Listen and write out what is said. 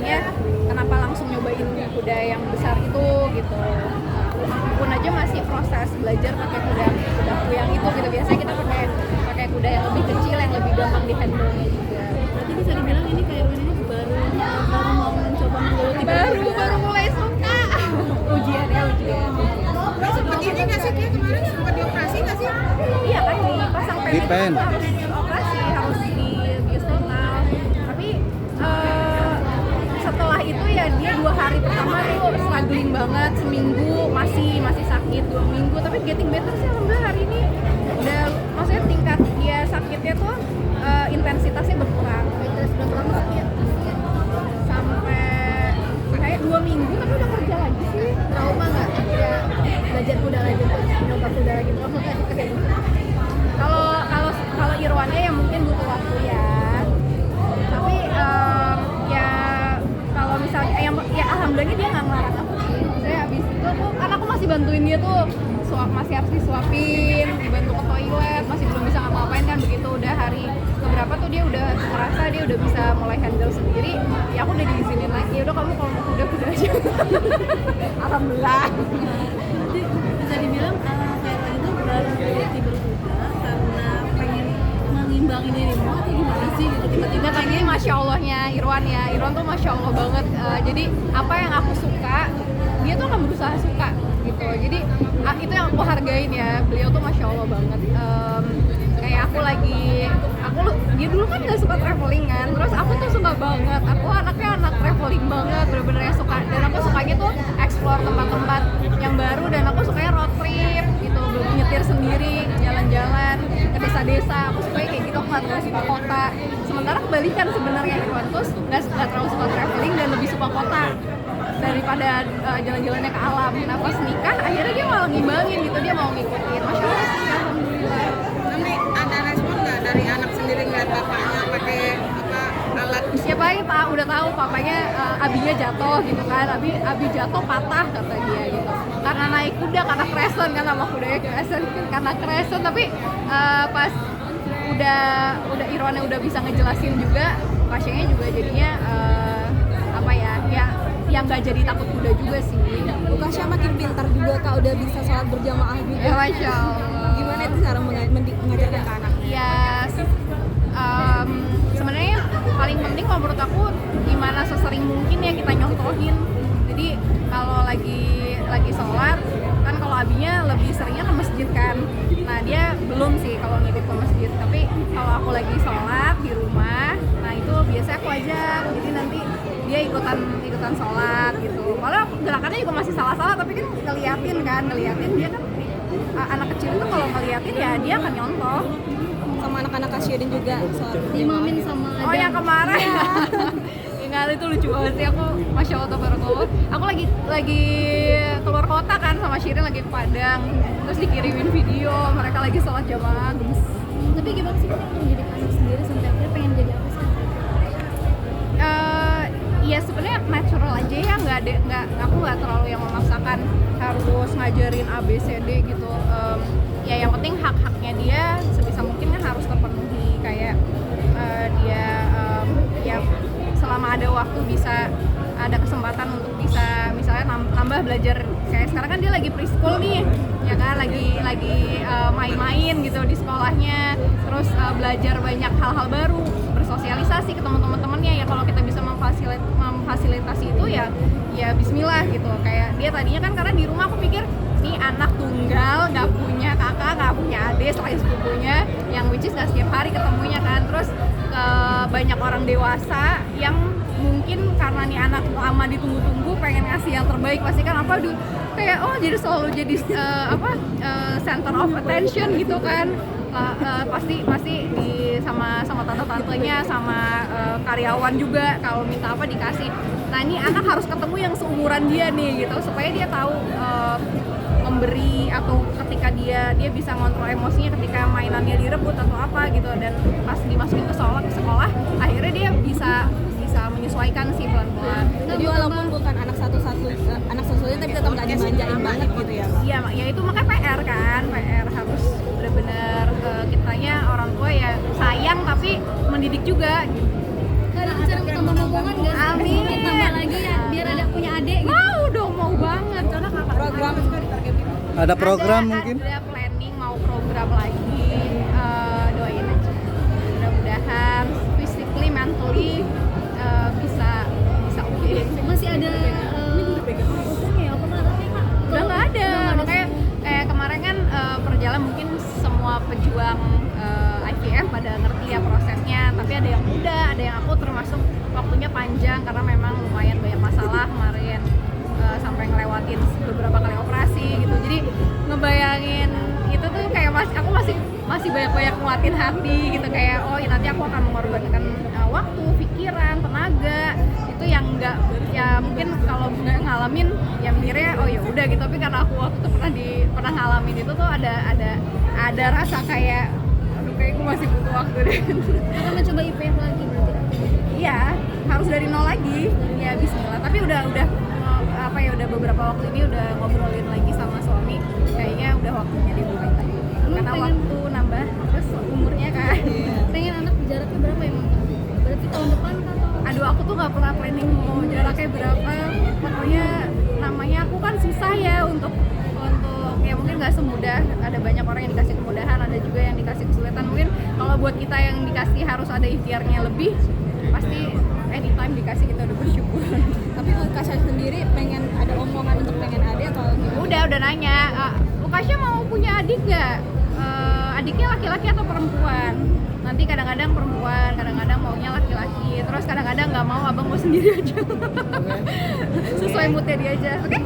makanya kenapa langsung nyobain kuda yang besar itu gitu. Pun aja masih proses belajar pakai kuda kuyang itu gitu. Biasanya kita pakai kuda yang lebih kecil yang lebih gampang di handle juga. Berarti bisa dibilang ini kayak ini baru mau mencoba menggeluti baru mulai suka. ujian. Sempat ini nggak sih kayak kemarin sempat dioperasi nggak sih? Iya kan dipasang pen itu pen. harus operasi, harus dibius total. Tapi setelah itu ya dia 2 hari pertama tuh struggling banget, seminggu masih sakit, 2 minggu tapi getting better sih alhamdulillah hari ini. Udah maksudnya tingkat dia sakitnya tuh intensitasnya berkurang. Terus berapa lama sakit? Sampai kayak 2 minggu tapi udah kerja lagi sih. trauma nggak? Ya belajar kuda lagi, nyoba kuda lagi, maksudnya kayak gitu. Kalau Irwannya ya mungkin butuh waktu ya. Tapi ya kalau misalnya ya alhamdulillah dia nggak ngelarang aku sih. Maksudnya abis itu kan aku masih bantuin dia tuh masih harus disuapin, dibantu ke toilet, masih belum bisa ngapa-ngapain kan. Begitu udah hari keberapa tuh dia udah ngerasa dia udah bisa mulai handle sendiri, ya aku udah diizinin lagi, udah kamu kalau mau kuda aja. Alhamdulillah. Jadi bisa dibilang kayak itu berhenti berkuda karena pengen mengimbangi dirimu atau gimana sih gitu, tiba-tiba Pengen masya Allahnya Irwan tuh masya Allah banget. Jadi apa yang aku suka dia tuh akan berusaha suka gitu. Jadi itu yang aku hargain ya, beliau tuh masya Allah banget. Kayak dia dulu kan nggak suka traveling kan, terus aku tuh suka banget. Aku anaknya anak traveling banget, bener-bener yang suka. Dan aku sukanya tuh explore tempat-tempat yang baru, dan aku sukanya road trip gitu, nyetir sendiri, jalan-jalan ke desa-desa. Aku suka kayak gitu, aku nggak terlalu suka kota. Sementara kebalikan sebenarnya Irwan tuh nggak terlalu suka traveling dan lebih suka kota daripada jalan-jalannya ke alam. Nah pas nikah akhirnya dia malah ngimbangin gitu, dia mau ngikutin. Masya Allah sih, alhamdulillah. Nanti ada respon nggak dari anak sendiri ngeliat bapaknya pakai alat? Siapa yang udah tahu papanya abinya jatuh gitu kan, abi jatuh patah kata dia gitu. Karena naik kuda, karena crescent kan, nama kudanya crescent karena crescent. Tapi pas udah Irwannya udah bisa ngejelasin juga, pasiennya juga jadinya yang nggak jadi takut kuda juga sih. Kasya makin pintar juga Kak, udah bisa sholat berjamaah juga. Ya masya Allah. Gimana itu cara mengajarkan ke anak? Ya sebenarnya paling penting kalau menurut aku gimana sesering mungkin ya kita nyontohin. Jadi kalau lagi sholat kan, kalau abinya lebih seringnya ke masjid kan. Nah dia belum sih kalau ngikut ke masjid, tapi kalau aku lagi sholat di rumah, nah itu biasanya aku ajak. Jadi nanti dia ikutan sholat gitu. Walau gerakannya juga masih salah-salah, tapi kan ngeliatin dia kan anak kecil itu kalau ngeliatin ya dia akan nyontoh. Sama anak-anak Kasyudin juga sholat dimamin sama Oh yang kemarin ya. Enggak, itu lucu banget sih, aku masya Allah tabarakallah. Aku lagi keluar kota kan sama Shirin, lagi ke Padang, terus dikirimin video mereka lagi sholat jamaah. Tapi gimana sih kalau mendidik anak sendiri sampai akhirnya pengen jadi apa sih? Ya sebenarnya natural aja ya, aku nggak terlalu yang memaksakan harus ngajarin ABCD gitu. Ya yang penting hak-haknya dia sebisa mungkin kan harus terpenuhi, kayak dia ya selama ada waktu bisa ada kesempatan untuk bisa misalnya nambah belajar. Kayak sekarang kan dia lagi preschool nih ya kan, lagi main-main gitu di sekolahnya, terus belajar banyak hal-hal baru, bersosialisasi ke teman-temannya. Ya kalau kita bisa memfasilitasi itu ya bismillah gitu. Kayak dia tadinya kan, karena di rumah aku pikir nih anak tunggal, nggak punya kakak, nggak punya adik selain sepupunya, yang which is nggak setiap hari ketemunya kan. Terus banyak orang dewasa yang mungkin karena nih anak lama ditunggu-tunggu pengen ngasih yang terbaik, pasti kan kayak jadi selalu jadi center of attention gitu kan. Pasti sama tante-tantenya, sama karyawan juga, kalau minta apa dikasih. Nah ini anak harus ketemu yang seumuran dia nih gitu, supaya dia tahu memberi, atau ketika dia bisa ngontrol emosinya ketika mainannya direbut atau apa gitu. Dan pas dimasukin ke sekolah akhirnya dia bisa menyesuaikan sih pelan-pelan. Jadi walaupun bukan anak satu-satunya tapi tetap nggak dimanjain banget gitu ya Kak? Iya, ya itu makanya PR harus benar-benar kitanya orang tua ya sayang tapi mendidik juga. Ada rencana mau tambah momongan nggak sih? Amin. Ada program mungkin? Ada planning mau program lagi. Doain aja. Mudah-mudahan physically, mentally bisa oke. Masih ada untungnya ya, pernah tapi Kak? Udah nggak ada. Makanya kayak kemarin kan perjalanan mungkin semua pejuang IVF pada ngerti ya prosesnya, tapi ada yang muda, ada yang aku termasuk waktunya panjang karena memang lumayan banyak masalah kemarin, sampai ngelewatin beberapa kali operasi gitu. Jadi ngebayangin itu tuh kayak aku masih banyak nguatin hati gitu, kayak oh ya nanti aku akan mengorbankan waktu, pikiran, tenaga itu yang enggak ya mungkin kalau nggak ngalamin ya mikirnya oh ya udah gitu, tapi karena aku waktu itu pernah ngalamin itu tuh ada rasa kayak aduh kayak aku masih butuh waktu deh. Akan mencoba IVF lagi berarti? Iya, harus dari nol lagi ya, bismillah. Tapi udah udah beberapa waktu ini udah ngobrolin lagi sama suami, kayaknya udah waktunya dimulai lagi karena waktu nambah terus umurnya kan. Pengen anak jaraknya berapa emang? Berarti tahun depan atau? Aduh, aku tuh nggak pernah planning mau jaraknya berapa. Pokoknya namanya aku kan susah ya untuk ya mungkin nggak semudah. Ada banyak orang yang dikasih kemudahan, ada juga yang dikasih kesulitan. Mungkin kalau buat kita yang dikasih harus ada ikhtiarnya lebih, pasti anytime dikasih kita udah bersyukur. Tapi Lukasha sendiri pengen ada omongan untuk pengen adik atau gimana? Udah nanya, Lukasha mau punya adik nggak? Adiknya laki-laki atau perempuan? Nanti kadang-kadang perempuan, kadang-kadang maunya laki-laki, terus kadang-kadang nggak mau, abang mau sendiri aja. Sesuai moodnya dia aja. Oke?